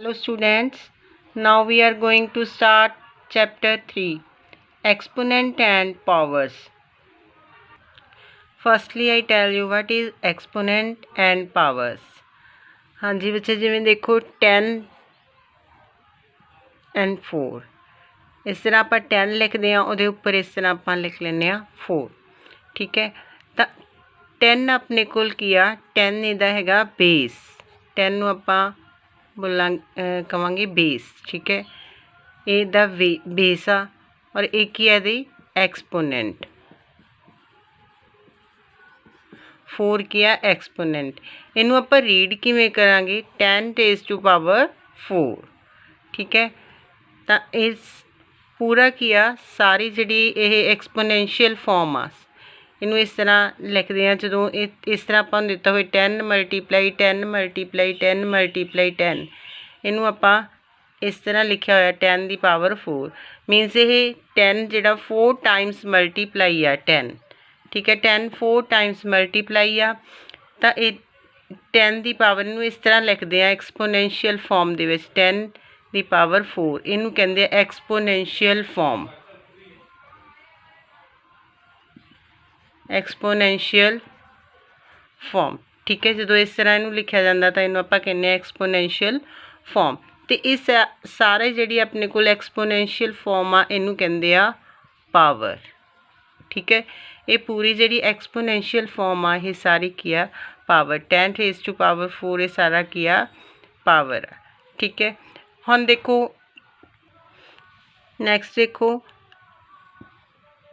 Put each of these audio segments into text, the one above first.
Hello students, now we are going to start chapter 3 Exponent and Powers. Firstly I tell you what is exponent and powers. हाँ जी बच्चे जिवें देखो 10 and 4 इस तरह आप 10 लिखते हैं उहदे उपर इस तरह आप लिख लेने 4 ठीक है। तो 10 अपने कोल किया 10 इहदा हैगा बेस 10 नूं आपां बोलां कवांगे बेस ठीक है। ए दा बेस आ और एक ही है दी एक्सपोनेंट 4 किया एक्सपोनेंट इनू आप रीड किवें करांगे 10 रेज़ टू पावर 4 ठीक है। तो इस पूरा किया सारी जिहड़ी ये एक्सपोनेंशियल फॉर्म आ इनू इस तरह लिखते हैं जो इस तरह आपां दिता हुए 10 मल्टीप्लाई 10 मल्टीप्लाई 10 मल्टीप्लाई 10 इनू आपां इस तरह लिखा होया 10 दी पावर 4 मीनस ये 10 जिहड़ा 4 टाइम्स मल्टीप्लाई आ 10 ठीक है 10 4 टाइम्स मल्टीप्लाई आ तो ये 10 दी पावर इनू इस तरह लिखते हैं exponential form they which 10 the power 4 इनू कहंदे एक्सपोनेंशियल फॉर्म एक्सपोनेंशियल फॉर्म ठीक है। जो इस तरह इनू लिखा जाता तो इनू आपां कहने एक्सपोनेंशियल फॉर्म तो इस सारे जिहड़ी अपने कोल एक्सपोनेंशियल फॉर्म आ इनू कहंदे आ पावर ठीक है। ये पूरी जिहड़ी एक्सपोनेंशियल फॉर्म आ ये सारी किया पावर 10 रेज़ टू पावर 4 ये सारा किया पावर ठीक है। हुण देखो नैक्सट देखो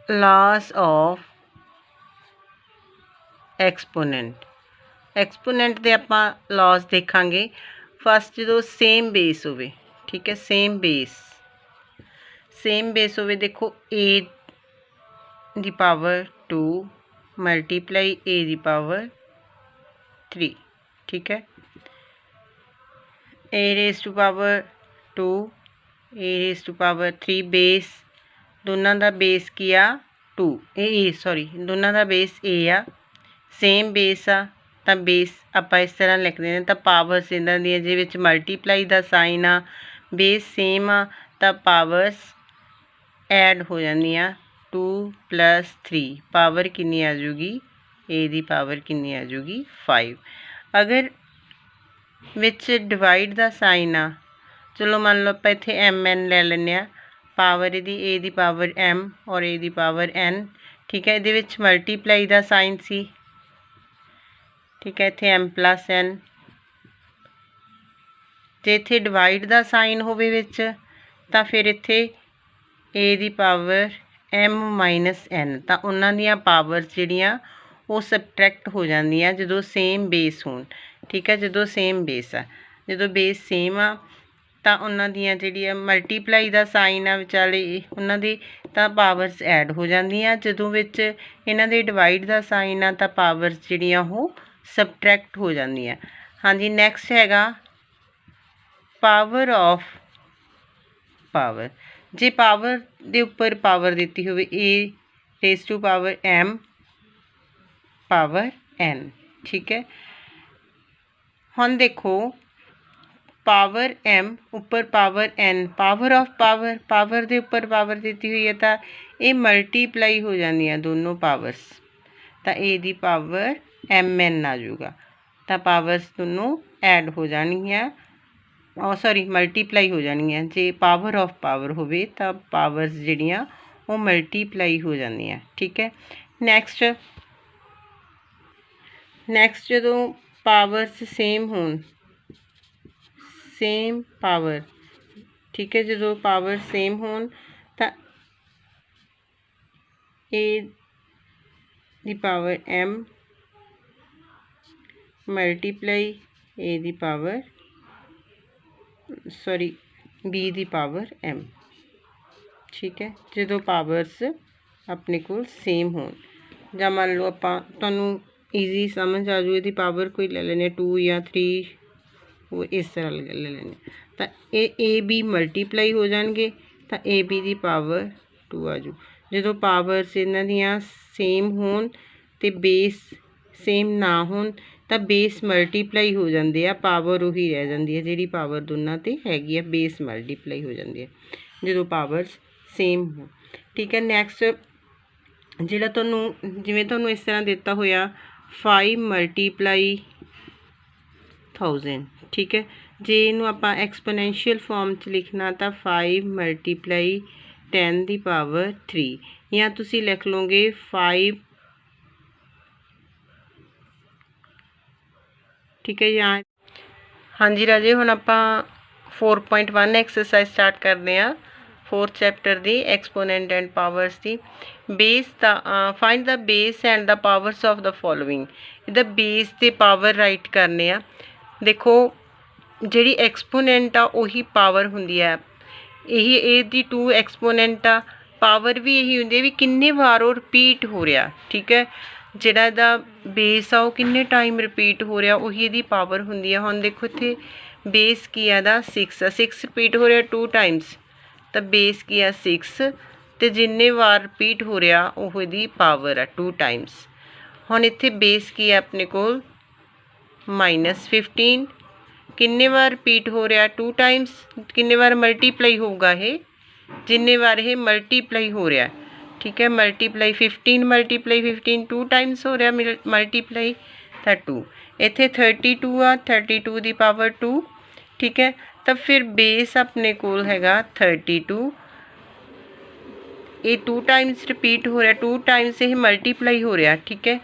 लॉस ऑफ एक्सपोनेंट एक्सपोनेंट दे आपां लॉस देखांगे। फस्ट जो सेम बेस होवे ठीक है सेम बेस होवे देखो ए दी पावर 2 मल्टीप्लाई ए दी पावर 3 ठीक है। A raise to power 2 a raise to power 3 base दोनों का बेस किया 2 सॉरी दोनों का बेस ए आ सेम बेस आ तो बेस आप इस तरह लिखते हैं तो पावर्स इन्हां दी जे विच मल्टीप्लाई का साइन आ बेस सेम आ तो पावर्स ऐड हो जांदियां 2 + 3 पावर कितनी आ जूगी ए दी पावर कितनी आ जूगी 5। अगर विच डिवाइड का साइन आ चलो मान लो आप इत्थे MN ले लैंदे आ पावर इहदी ए दी पावर M और ए दी पावर N ठीक है। इहदे विच मल्टीप्लाई का साइन सी ठीक है इत्थे M + N जे इत्थे डिवाइड का साइन होवे विच तां फिर इत्थे ए दी पावर M - N तो उन्हां दियां पावर्स जिहड़ियां वो सबट्रैक्ट हो जांदियां जदों सेम बेस होण ठीक है। जदों सेम बेस आ जदों बेस सेम आ तो उन्हां दियां जिहड़ियां मल्टीप्लाई का साइन आ विचाले उन्हां दी तां पावर्स ऐड हो जांदियां जदों विच इन्हां दे डिवाइड का साइन आ तां पावर्स जिहड़ियां वो सबट्रैक्ट हो जांदियां। हाँ जी नैक्सट हैगा पावर ऑफ पावर जे पावर दे उपर पावर दी होवे a raise to power M power N ठीक है। हुण देखो पावर M उपर power N power of power दे उपर पावर दी हुई है तो ये मल्टीप्लाई हो जांदियां दोनों पावर्स तो ए दी पावर MN आ जाऊगा तो पावर्स दोनों ऐड हो जानियां सॉरी मल्टीप्लाई हो जानियां जे पावर ऑफ पावर होवे तो पावर्स जिहड़ियां वो मल्टीप्लाई हो जांदियां ठीक है। नैक्सट जो पावर्स सेम होण सेम पावर ठीक है जो पावर सेम होण तो ए दी पावर M मल्टीप्लाई ए दी पावर सॉरी B दी पावर M ठीक है। जो पावर्स अपने को सेम होण जां मान लो आपां तुहानूं ईजी समझ आ जाए दी पावर कोई ले लेने 2 या 3 वो इस तरह ले लेने तो ए बी मल्टीप्लाई हो जाएंगे तो ए बी दी पावर 2 आ जू जो पावर्स इन्हां दियां सेम होण ते बेस सेम ना होण ਤਾਂ ਬੇਸ ਮਲਟੀਪਲਾਈ ਹੋ ਜਾਂਦੇ ਆ, ਪਾਵਰ ਉਹੀ ਰਹਿ ਜਾਂਦੀ ਹੈ ਜਿਹੜੀ ਪਾਵਰ ਦੋਨਾਂ 'ਤੇ ਹੈਗੀ ਆ, ਬੇਸ ਮਲਟੀਪਲਾਈ ਹੋ ਜਾਂਦੀ ਹੈ ਜਦੋਂ ਪਾਵਰਸ ਸੇਮ ਹੋ। ਠੀਕ ਹੈ, ਨੈਕਸਟ ਜਿਹੜਾ ਤੁਹਾਨੂੰ ਜਿਵੇਂ ਤੁਹਾਨੂੰ ਇਸ ਤਰ੍ਹਾਂ ਦਿੱਤਾ ਹੋਇਆ 5 ਮਲਟੀਪਲਾਈ 1000, ਠੀਕ ਹੈ। ਜੇ ਇਹਨੂੰ ਆਪਾਂ ਐਕਸਪੋਨੈਂਸ਼ੀਅਲ ਫਾਰਮ 'ਚ ਲਿਖਣਾ ਤਾਂ 5 ਮਲਟੀਪਲਾਈ 10 ਦੀ ਪਾਵਰ 3, ਜਾਂ ਤੁਸੀਂ ਲਿਖ ਲਓਗੇ 5, ਠੀਕ ਹੈ। ਜਾਂ ਹਾਂਜੀ ਰਾਜੇ, ਹੁਣ ਆਪਾਂ 4.1 ਐਕਸਰਸਾਈਜ਼ ਸਟਾਰਟ ਕਰਦੇ ਹਾਂ, 4th chapter the exponent and powers the. Base the find the base and the powers of the following. ਇਹਦਾ ਬੇਸ ਤੇ ਪਾਵਰ ਰਾਈਟ ਕਰਨੇ ਆ। ਦੇਖੋ ਜਿਹੜੀ ਐਕਸਪੋਨੈਂਟ ਆ ਉਹੀ ਪਾਵਰ ਹੁੰਦੀ ਹੈ, ਇਹਦੀ 2 ਐਕਸਪੋਨੈਂਟ ਆ, ਪਾਵਰ ਵੀ ਇਹੀ ਹੁੰਦੀ ਹੈ ਵੀ ਕਿੰਨੇ ਵਾਰ ਉਹ ਰਿਪੀਟ ਹੋ ਰਿਹਾ। ਠੀਕ ਹੈ, ਜਿਹੜਾ ਇਹਦਾ ਬੇਸ ਆ ਉਹ ਕਿੰਨੇ ਟਾਈਮ ਰਿਪੀਟ ਹੋ ਰਿਹਾ ਉਹੀ ਇਹਦੀ ਪਾਵਰ ਹੁੰਦੀ ਆ। ਹੁਣ ਦੇਖੋ ਇੱਥੇ ਬੇਸ ਕੀ ਆ ਇਹਦਾ 6 ਆ, 6 ਰਿਪੀਟ ਹੋ ਰਿਹਾ 2 ਟਾਈਮਸ, ਤਾਂ ਬੇਸ ਕੀ ਆ 6, ਅਤੇ ਜਿੰਨੇ ਵਾਰ ਰਿਪੀਟ ਹੋ ਰਿਹਾ ਉਹ ਇਹਦੀ ਪਾਵਰ ਆ 2 ਟਾਈਮਸ। ਹੁਣ ਇੱਥੇ ਬੇਸ ਕੀ ਆ ਆਪਣੇ ਕੋਲ -15, ਕਿੰਨੇ ਵਾਰ ਰਿਪੀਟ ਹੋ ਰਿਹਾ 2 ਟਾਈਮਸ, ਕਿੰਨੇ ਵਾਰ ਮਲਟੀਪਲਾਈ ਹੋਊਗਾ ਇਹ, ਜਿੰਨੇ ਵਾਰ ਇਹ ਮਲਟੀਪਲਾਈ ਹੋ ਰਿਹਾ। ਠੀਕ ਹੈ, ਮਲਟੀਪਲਾਈ 15 ਮਲਟੀਪਲਾਈ 15 2 ਟਾਈਮਸ ਹੋ ਰਿਹਾ ਮਲਟੀਪਲਾਈ, ਤਾਂ 2। ਇੱਥੇ 32 ਆ, 32 ਦੀ ਪਾਵਰ 2। ਠੀਕ ਹੈ, ਤਾਂ ਫਿਰ ਬੇਸ ਆਪਣੇ ਕੋਲ ਹੈਗਾ 32, ਇਹ 2 ਟਾਈਮਸ ਰਿਪੀਟ ਹੋ ਰਿਹਾ, 2 ਟਾਈਮਸ ਇਹ ਮਲਟੀਪਲਾਈ ਹੋ ਰਿਹਾ। ਠੀਕ ਹੈ,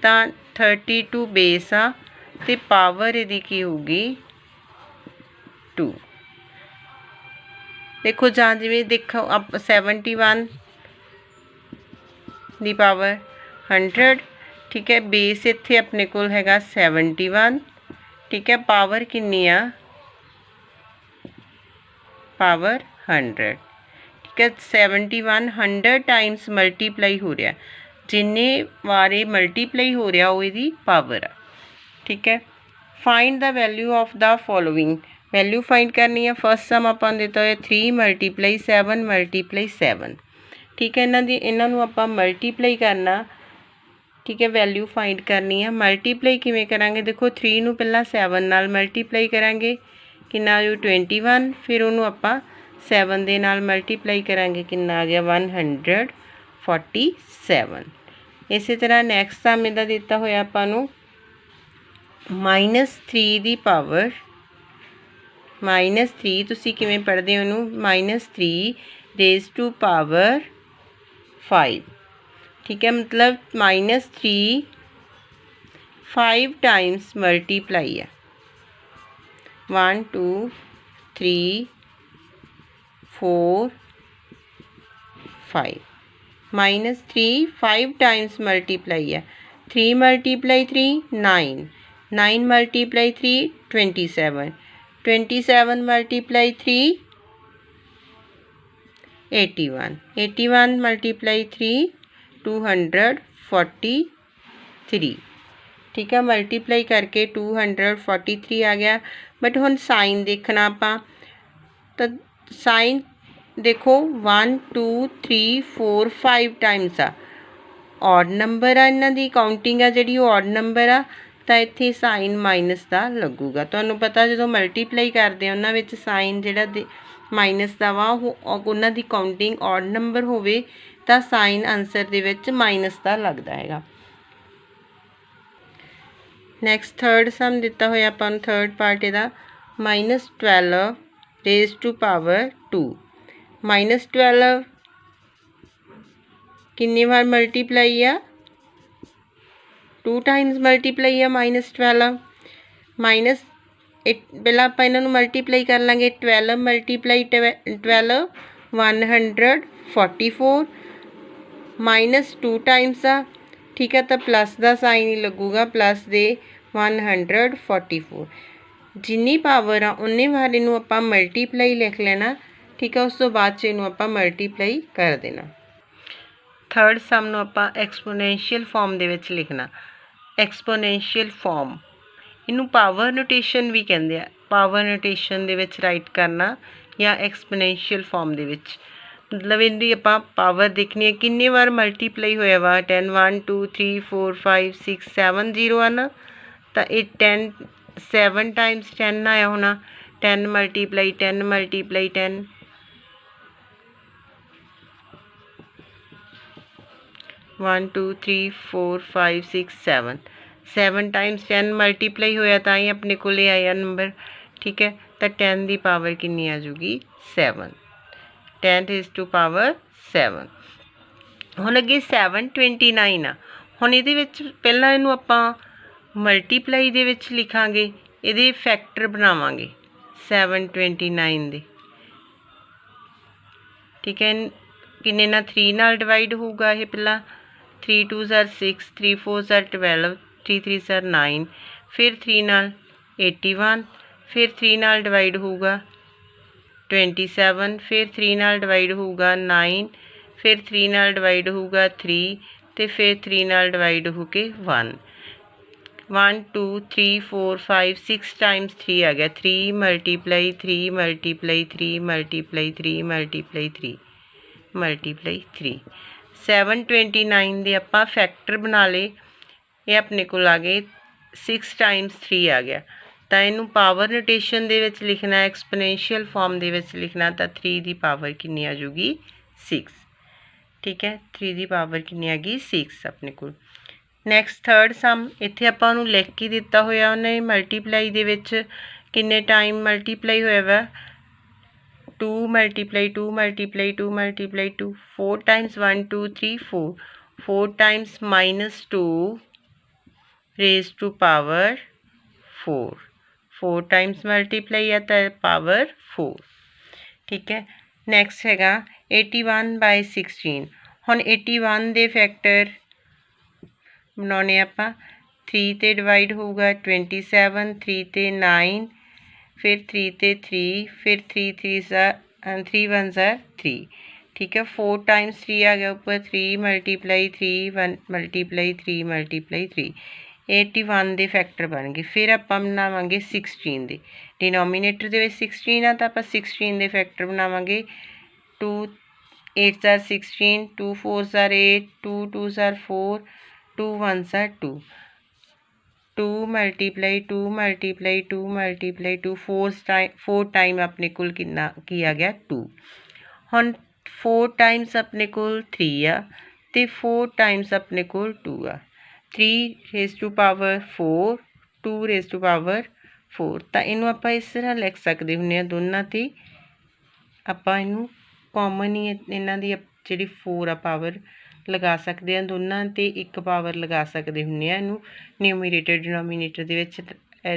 ਤਾਂ 32 ਬੇਸ ਆ ਅਤੇ ਪਾਵਰ ਇਹਦੀ ਕੀ ਹੋਊਗੀ 2। ਦੇਖੋ ਜਾਂ ਜਿਵੇਂ ਦੇਖੋ 71 ਦੀ ਪਾਵਰ 100। ਠੀਕ ਹੈ, ਬੇਸ ਇੱਥੇ ਆਪਣੇ ਕੋਲ ਹੈਗਾ 71। ਠੀਕ ਹੈ, ਪਾਵਰ ਕਿੰਨੀ ਆ, ਪਾਵਰ 100। ਠੀਕ ਹੈ, 71 100 ਟਾਈਮਸ ਮਲਟੀਪਲਾਈ ਹੋ ਰਿਹਾ, ਜਿੰਨੇ ਵਾਰ ਇਹ ਮਲਟੀਪਲਾਈ ਹੋ ਰਿਹਾ ਉਹ ਇਹਦੀ ਪਾਵਰ ਆ। ਠੀਕ ਹੈ, ਫਾਈਂਡ ਦਾ value of the following. Value find ਕਰਨੀ ਆ। ਫਸਟ ਸਮ ਆਪਾਂ ਨੂੰ ਦਿੱਤਾ ਹੋਇਆ 3 ਮਲਟੀਪਲਾਈ 7 ਮਲਟੀਪਲਾਈ 7। ਠੀਕ ਹੈ, ਇਹਨਾਂ ਨੂੰ ਆਪਾਂ ਮਲਟੀਪਲਾਈ ਕਰਨਾ। ਠੀਕ ਹੈ, ਵੈਲਿਊ ਫਾਈਂਡ ਕਰਨੀ ਆ। ਮਲਟੀਪਲਾਈ ਕਿਵੇਂ ਕਰਾਂਗੇ, ਦੇਖੋ 3 ਨੂੰ ਪਹਿਲਾਂ 7 ਨਾਲ ਮਲਟੀਪਲਾਈ ਕਰਾਂਗੇ, ਕਿੰਨਾ ਆ 21, ਫਿਰ ਉਹਨੂੰ ਆਪਾਂ 7 ਦੇ ਨਾਲ ਮਲਟੀਪਲਾਈ ਕਰਾਂਗੇ, ਕਿੰਨਾ ਆ ਗਿਆ 147। ਇਸੇ ਤਰ੍ਹਾਂ ਨੈਕਸਟ ਸਮ ਇਹਦਾ ਦਿੱਤਾ ਹੋਇਆ ਆਪਾਂ ਨੂੰ -3 ਦੀ ਪਾਵਰ -3, ਤੁਸੀਂ ਕਿਵੇਂ ਪੜ੍ਹਦੇ ਹੋ ਇਹਨੂੰ, -3 ਰੇਜ਼ ਟੂ ਪਾਵਰ 5। ਠੀਕ ਹੈ, ਮਤਲਬ -3 5 ਟਾਈਮਸ ਮਲਟੀਪਲਾਈ ਆ, 1 2 3 4 5, -3 5 ਟਾਈਮਸ ਮਲਟੀਪਲਾਈ ਆ। 3 ਮਲਟੀਪਲਾਈ 3 9, 9 ਮਲਟੀਪਲਾਈ 3 27, 27 ਮਲਟੀਪਲਾਈ 3 81, 81 ਮਲਟੀਪਲਾਈ 3 243। ਠੀਕ ਹੈ, ਮਲਟੀਪਲਾਈ ਕਰਕੇ 243 ਆ ਗਿਆ। ਬਟ ਹੁਣ ਸਾਈਨ ਦੇਖਣਾ ਆਪਾਂ, ਤਾਂ ਸਾਈਨ ਦੇਖੋ 1 2 3 4 5 ਟਾਈਮਸ ਆ, ਔਡ ਨੰਬਰ ਆ, ਇਹਨਾਂ ਦੀ ਕਾਊਂਟਿੰਗ ਆ ਜਿਹੜੀ ਉਹ ਔਡ ਨੰਬਰ ਆ, ਤਾਂ ਇੱਥੇ ਸਾਈਨ ਮਾਈਨਸ ਦਾ ਲੱਗੂਗਾ। ਤੁਹਾਨੂੰ ਪਤਾ ਜਦੋਂ ਮਲਟੀਪਲਾਈ ਕਰਦੇ ਆ ਉਹਨਾਂ ਵਿੱਚ ਸਾਈਨ ਜਿਹੜਾ ਮਾਈਨਸ ਦਾ ਵਾ ਉਹ ਉਹਨਾਂ ਦੀ ਕਾਊਂਟਿੰਗ ਔਡ ਨੰਬਰ ਹੋਵੇ ਤਾਂ ਸਾਈਨ ਆਨਸਰ ਦੇ ਵਿੱਚ ਮਾਈਨਸ ਦਾ ਲੱਗਦਾ ਹੈਗਾ। ਨੈਕਸਟ ਥਰਡ ਸਮ ਦਿੱਤਾ ਹੋਇਆ ਆਪਾਂ ਨੂੰ, ਥਰਡ ਪਾਰਟ ਇਹਦਾ -12 ਰੇਜ਼ ਟੂ ਪਾਵਰ 2। -12 ਕਿੰਨੀ ਵਾਰ ਮਲਟੀਪਲਾਈ ਆ, 2 ਟਾਈਮਸ ਮਲਟੀਪਲਾਈ ਆ -12। ਪਹਿਲਾਂ ਆਪਾਂ ਇਹਨਾਂ ਨੂੰ ਮਲਟੀਪਲਾਈ ਕਰ ਲਾਂਗੇ, 12 ਮਲਟੀਪਲਾਈ 12 144, -2 ਟਾਈਮਸ ਆ। ਠੀਕ ਹੈ, ਤਾਂ ਪਲੱਸ ਦਾ ਸਾਈਨ ਹੀ ਲੱਗੂਗਾ, ਪਲੱਸ ਦੇ 144। ਜਿੰਨੀ ਪਾਵਰ ਆ ਉਨੇ ਵਾਰ ਇਹਨੂੰ ਆਪਾਂ ਮਲਟੀਪਲਾਈ ਲਿਖ ਲੈਣਾ। ਠੀਕ ਹੈ, ਉਸ ਤੋਂ ਬਾਅਦ 'ਚ ਇਹਨੂੰ ਆਪਾਂ ਮਲਟੀਪਲਾਈ ਕਰ ਦੇਣਾ। ਥਰਡ ਸਮ ਨੂੰ ਆਪਾਂ ਐਕਸਪੋਨੈਂਸ਼ੀਅਲ ਫਾਰਮ ਦੇ ਵਿੱਚ ਲਿਖਣਾ। ਐਕਸਪੋਨੈਂਸ਼ੀਅਲ ਫਾਰਮ, ਇਹਨੂੰ ਪਾਵਰ ਨੋਟੇਸ਼ਨ ਵੀ ਕਹਿੰਦੇ ਆ। ਪਾਵਰ ਨੋਟੇਸ਼ਨ ਦੇ ਵਿੱਚ ਰਾਈਟ ਕਰਨਾ ਜਾਂ ਐਕਸਪੋਨੈਂਸ਼ੀਅਲ ਫਾਰਮ ਦੇ ਵਿੱਚ, ਮਤਲਬ ਇਹਦੀ ਆਪਾਂ ਪਾਵਰ ਦੇਖਣੀ ਹੈ ਕਿੰਨੇ ਵਾਰ ਮਲਟੀਪਲਾਈ ਹੋਇਆ ਵਾ। 10 1 2 3 4 5 6 7 0 ਆ ਨਾ, तो ये 10 7 टाइम्स 10 आया होना 10 मल्टीप्लाई 10 मल्टीप्लाई 10 1 2 3 4 5 6 7 7 टाइम्स 10 मल्टीप्लाई होया तो ही अपने को आया नंबर ठीक है। तो 10 की पावर कितनी आ जूगी 7 10 रेज़ टू पावर 7 हुण अगे 729 आ हुण इहदे विच पहलां इहनूं आपां मल्टीप्लाई दे विच लिखांगे इहदे फैक्टर बनावांगे 729 दे ठीक है। किन्ने ना 3 नाल डिवाइड होगा ये पहला 3 2 ज़ार 6 3 4 ज़ार 12 3 3 ज़ार 9 फिर 3 नाल 81 फिर 3 नाल डिवाइड होगा 27 फिर 3 नाल डिवाइड होगा 9 फिर 3 नाल डिवाइड होगा 3 तो फिर 3 नाल डिवाइड हो के 1 1 2 3 4 5 6 टाइम्स 3 आ गया 3 multiply 3 multiply 3 multiply 3 multiply 3 multiply 3 729 दे आपां फैक्टर बना ले ये अपने को आ गए 6 टाइम्स 3 आ गया तो इनू पावर नोटेशन दे विच लिखना एक्सपोनेंशियल फॉर्म दे विच लिखना तो 3 की पावर कितनी आ जूगी 6 ठीक है। 3 की पावर कितनी आ गई 6 अपने को। नैक्सट थर्ड सम इत्थे आपां नूं लिख के दिता होया उन्हें मल्टीप्लाई दे विच किन्ने टाइम मल्टीप्लाई होया वा 2 multiply 2 multiply 2 multiply 2 4 times 1 2 3 4 4 times -2 raise to power 4 4 times multiply आता है पावर 4 ठीक है। नैक्सट हैगा 81/16 हुण 81 दे फैक्टर बनाने आपां 3 ते डिवाइड होगा 27 3 ते 9 फिर 3 ते 3 फिर 3 3 3 1 ज़ार 3 ठीक है। 4 टाइम्स 3 आ गया ऊपर 3 मल्टीप्लाई 3 1 मल्टीप्लाई 3 मल्टीप्लाई 3 81 दे फैक्टर बन गए। फिर आपां बनावांगे 16 दे डिनोमीनेटर दे विच 16 आ तां आपां 16 दे फैक्टर बनावांगे 2 8 ज़ार 16 2 4 ज़ार 8 2 2 ज़ार 4 2 1 ज़ार 2 2 मल्टीप्लाई 2 मल्टीप्लाई 2 मल्टीप्लाई 2 4 टाइम अपने कोल कितना की आ गया 2 हुण 4 टाइम्स अपने कोल 3 आ ते 4 टाइम्स अपने कोल 2 आ 3 raise to power 4 2 raise to power 4 तो इनू आपां इस तरह लिख सकते हुन्ने दोनों ते आपां इनू कॉमन ही इन्हां दी जिहड़ी 4 आ पावर लगा सकते हैं दोनों ते एक पावर लगा सकते हुन्ने इनू न्यूमरेटर डिनोमीनेटर दे विच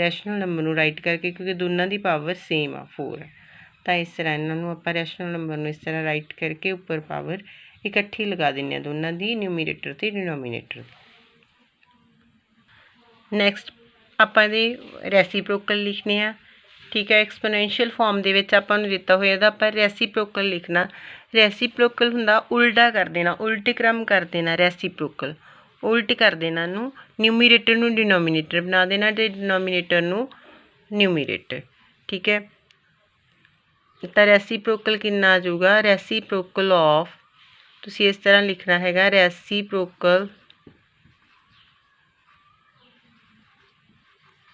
रैशनल नंबर नू राइट करके क्योंकि दोनों की पावर सेम आ 4 तो इस तरह इन्हों आप रैशनल नंबर नू इस तरह राइट करके उपर पावर इकट्ठी लगा दें दोनों की न्यूमरेटर ते डिनोमीनेटर। नैक्सट आपां दे रेसीप्रोकल लिखने हैं ठीक है। एक्सपोनेंशियल फॉर्म दे विच आपां नूं दिता होया दा आपां रेसीप्रोकल लिखना रेसीप्रोकल हुंदा उल्टा कर देना उल्टे क्रम कर देना रेसीप्रोकल उल्ट कर देना नूं न्यूमरेटर नूं डिनोमीनेटर बना देना ते डिनोमीनेटर नूं न्यूमरेटर ठीक है। तो रेसीप्रोकल कितना आ जाऊगा रेसीप्रोकल ऑफ तुसीं इस तरह लिखना हैगा reciprocal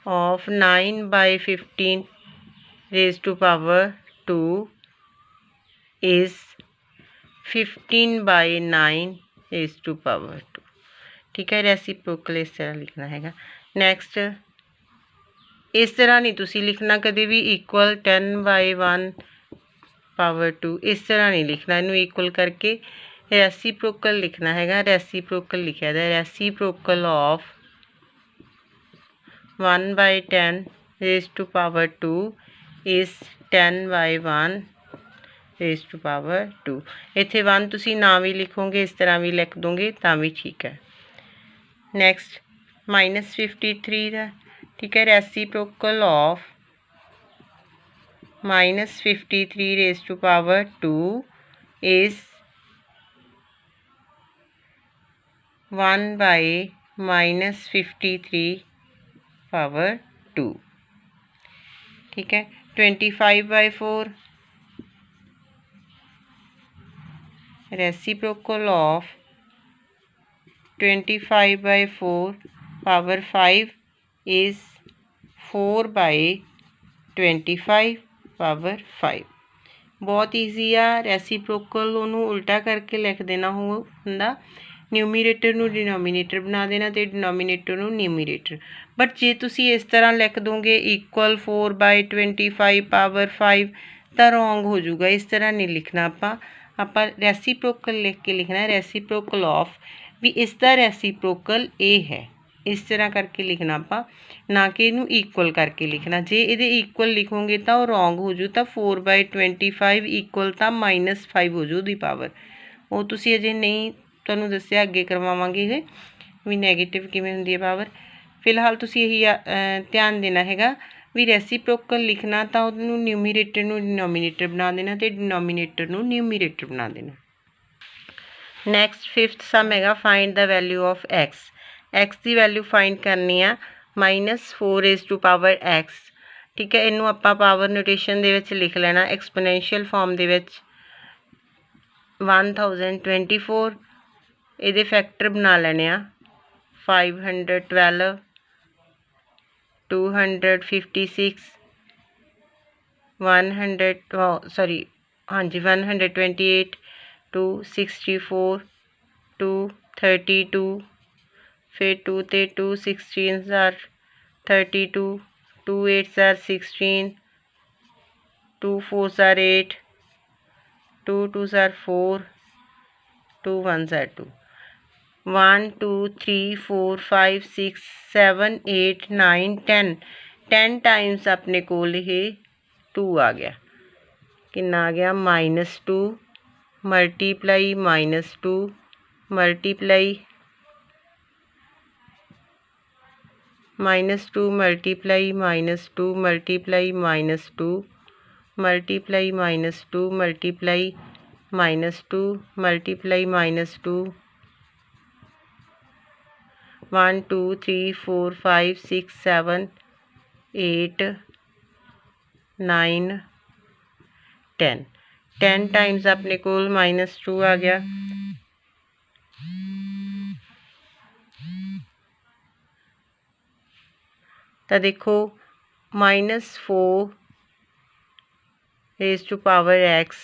of 9/15 raised to power 2 is 15/9 raised to power 2 ठीक है। रेसीप्रोकल इस तरह लिखना हैगा। नैक्सट इस तरह नहीं तुसी लिखना कभी भी इक्वल 10/1 पावर 2 इस तरह नहीं लिखना इनू इक्वल करके रेसीप्रोकल लिखना हैगा। रेसीप्रोकल लिखा है reciprocal of 1/10 raised to power 2 is 10/1 raised to power 2 इत्थे 1 तुसी ना भी लिखोगे इस तरह भी लिख दोगे तो भी ठीक है। नैक्सट -53 का ठीक है reciprocal of -53 raised to power 2 is 1/-53 power 2 ठीक है। 25/4 reciprocal of 25/4 power 5 is 4/25 power 5। बहुत ईजी आ। ਰੈਸੀਪ੍ਰੋਕਲ ਉਹਨੂੰ ਉਲਟਾ ਕਰਕੇ ਲਿਖ ਦੇਣਾ ਹੁੰਦਾ, ਨਿਊਮੀਰੇਟਰ ਨੂੰ ਡਿਨੋਮੀਨੇਟਰ ਬਣਾ ਦੇਣਾ ਅਤੇ ਡਿਨੋਮੀਨੇਟਰ ਨੂੰ ਨਿਊਮੀਰੇਟਰ। ਬਟ ਜੇ ਤੁਸੀਂ ਇਸ ਤਰ੍ਹਾਂ ਲਿਖ ਦੋਗੇ ਇਕੁਅਲ 4/25 ਪਾਵਰ 5 ਤਾਂ ਰੋਂਗ ਹੋ ਜਾਊਗਾ। ਇਸ ਤਰ੍ਹਾਂ ਨਹੀਂ ਲਿਖਣਾ ਆਪਾਂ ਰੈਸੀਪ੍ਰੋਕਲ ਲਿਖ ਕੇ ਲਿਖਣਾ, ਰੈਸੀਪ੍ਰੋਕਲ ਆਫ, ਵੀ ਇਸ ਦਾ ਰੈਸੀਪ੍ਰੋਕਲ ਇਹ ਹੈ। ਇਸ ਤਰ੍ਹਾਂ ਕਰਕੇ ਲਿਖਣਾ ਆਪਾਂ, ਨਾ ਕਿ ਇਹਨੂੰ ਇਕੁਅਲ ਕਰਕੇ ਲਿਖਣਾ। ਜੇ ਇਹਦੇ ਇਕੁਅਲ ਲਿਖੋਗੇ ਤਾਂ ਉਹ ਰੋਂਗ ਹੋ ਜੂ, ਤਾਂ 4/25 ਇਕੁਅਲ ਤਾਂ -5 ਹੋ ਜੂ ਦੀ ਪਾਵਰ। ਉਹ ਤੁਸੀਂ ਅਜੇ ਨਹੀਂ ਤੁਹਾਨੂੰ ਦੱਸਿਆ, ਅੱਗੇ ਕਰਵਾਵਾਂਗੇ ਇਹ ਵੀ ਨੈਗੇਟਿਵ ਕਿਵੇਂ ਹੁੰਦੀ ਹੈ ਪਾਵਰ। ਫਿਲਹਾਲ ਤੁਸੀਂ ਇਹੀ ਧਿਆਨ ਦੇਣਾ ਹੈਗਾ ਵੀ ਰੈਸੀਪ੍ਰੋਕਲ ਲਿਖਣਾ ਤਾਂ ਉਹਨੂੰ ਨਿਊਮੀਰੇਟਰ ਨੂੰ ਡਿਨੋਮੀਨੇਟਰ ਬਣਾ ਦੇਣਾ ਅਤੇ ਡਿਨੋਮੀਨੇਟਰ ਨੂੰ ਨਿਊਮੀਰੇਟਰ ਬਣਾ ਦੇਣਾ। ਨੈਕਸਟ 5th ਸਮ ਹੈਗਾ ਫਾਈਂਡ ਦਾ ਵੈਲਿਊ ਆਫ ਐਕਸ। ਐਕਸ ਦੀ ਵੈਲਿਊ ਫਾਈਂਡ ਕਰਨੀ ਆ -4 ਠੀਕ ਹੈ। ਇਹਨੂੰ ਆਪਾਂ ਪਾਵਰ ਨੋਟੇਸ਼ਨ ਦੇ ਵਿੱਚ ਲਿਖ ਲੈਣਾ, ਐਕਸਪੋਨੈਂਸ਼ੀਅਲ ਫਾਰਮ ਦੇ ਵਿੱਚ 1024। ਇਹਦੇ ਫੈਕਟਰ ਬਣਾ ਲੈਣੇ ਆ 512, 256, 128, 264, 232, फिर 2 ते 2 16 32, 2 8 16, 2 4 8, 2 2 4, 2 1 2, 1 2 3 4 5 6 7 8 9 10 10 टाइम्स अपने कोल ये 2 आ गया। कितना आ गया -2 multiply -2 multiply -2 multiply -2 multiply -2 multiply -2 multiply -2 multiply -2 1 2 3 4 5 6 7 8 9 10 10 times अपने कोल -2 आ गया। तो देखो -4 रेज़ टू पावर x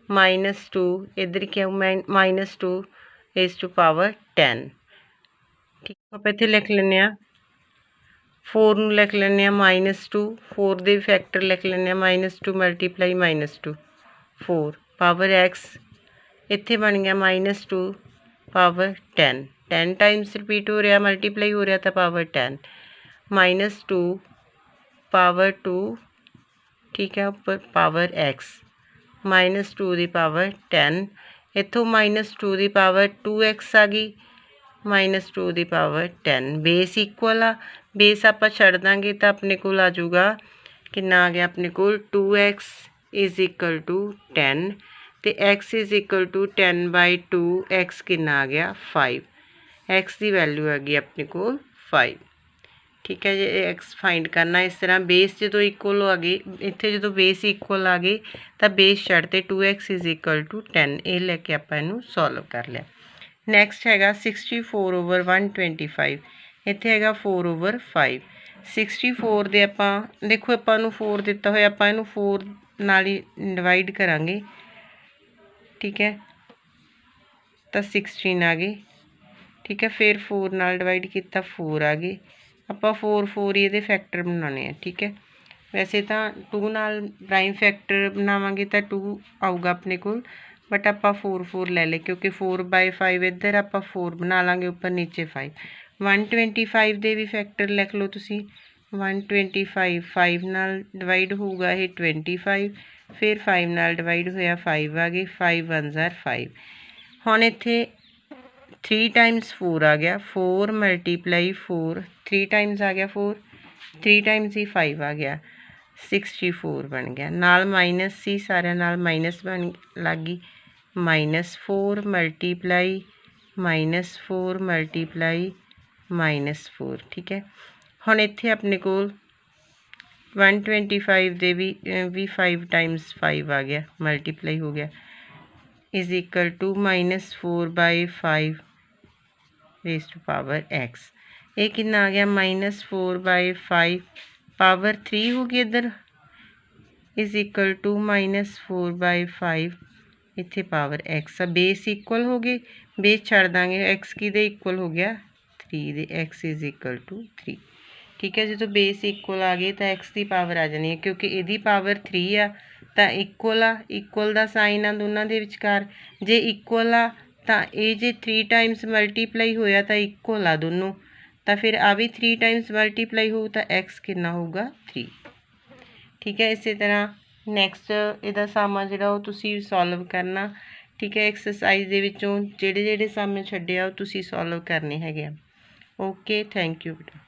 -2 इधर क्या -2 रेज़ टू पावर 10। ठीक है, आप इत्थे लिख लें 4 नूं लिख लें -2, 4 दे फैक्टर लिख लें -2 मल्टीप्लाई -2 4 पावर x इत्थे बन गया -2 पावर 10 10 टाइम्स रिपीट हो रहा, मल्टीप्लाई हो रहा तो पावर 10 -2 पावर 2 ठीक है उपर पावर x -2 की पावर 10 इतों -2 की पावर 2x आ गई -2 की पावर 10। बेस इक्वल आ, बेस आप छड़ देंगे तो अपने को आ जाऊगा कितना आ गया अपने को 2x इज़ इक्वल टू 10 तो x is equal to 10/2 x कितना आ गया 5। x की वैल्यू आ गई अपने को 5। ठीक है जी, एक्स फाइंड करना इस तरह बेस जो इक्वल आ गए इतने जो बेस इक्वल आ गए तो बेस छड़ते 2x इज़ इक्वल टू 10 ये लैके आप सॉल्व कर लिया। नैक्सट है 64/125 इतने है 4/5 64 दे आप देखो आपू 4 दिता हुआ आप 4 नाल ही डिवाइड करांगे। ठीक है तो 16 आ गई। ठीक है फिर 4 नाल डिवाइड किया 4 आ गए। आप 4 4 ही ये फैक्टर बनाने हैं। ठीक है वैसे तो 2 नाल प्राइम फैक्टर बनावांगे तो 2 आऊगा अपने को, बट आप 4 4 ले लें क्योंकि 4/5 इधर आप 4 बना लाँगे उपर नीचे 5। 125 के भी फैक्टर लिख लो तुसी 125 5 नाल डिवाइड होगा ये 25 फिर 5 नाल डिवाइड होया 5 आ गए 5 1 5। हुण इत्थे 3 टाइम्स 4 आ गया 4 मल्टीप्लाई 4 3 टाइम्स आ गया 4 3 टाइम्स ही 5 आ गया 64 बन गया। नाल माइनस सी सारे नाल माइनस बन लग गई -4 मल्टीप्लाई -4 मल्टीप्लाई -4। ठीक है हुण इत्थे अपने को 125 दे भी 5 टाइम्स 5 आ गया मल्टीप्लाई हो गया is equal to -4/5 raise to power x। ये कितना आ गया -4/5 पावर 3 होगी इधर इज इक्वल टू -4/5 इत्थे पावर x बेस इक्वल हो गए बेस छड़ देंगे x की दे इक्वल हो गया 3 दे x इज इक्वल टू 3 ठीक है जो बेस इक्वल आ गए तो x की पावर आ जानी है क्योंकि यदी पावर 3 आ तो इक्वल का साइन आ दोनों के विचकार जे इक्वल आ तो ये जे 3 टाइम्स मल्टीप्लाई होया तो इक्वल आ दोनों तो फिर आ भी 3 टाइम्स मल्टीप्लाई हो तो x कितना होगा 3 ठीक है। इस तरह नैक्सट इहदा सामा जिहड़ा ओह तुसीं सॉल्व करना ठीक है। एक्सरसाइज दे विचों जिहड़े जिहड़े सामे छड्डे आ ओह तुसीं सॉल्व करने हैगे आ। ओके थैंक यू बेटा।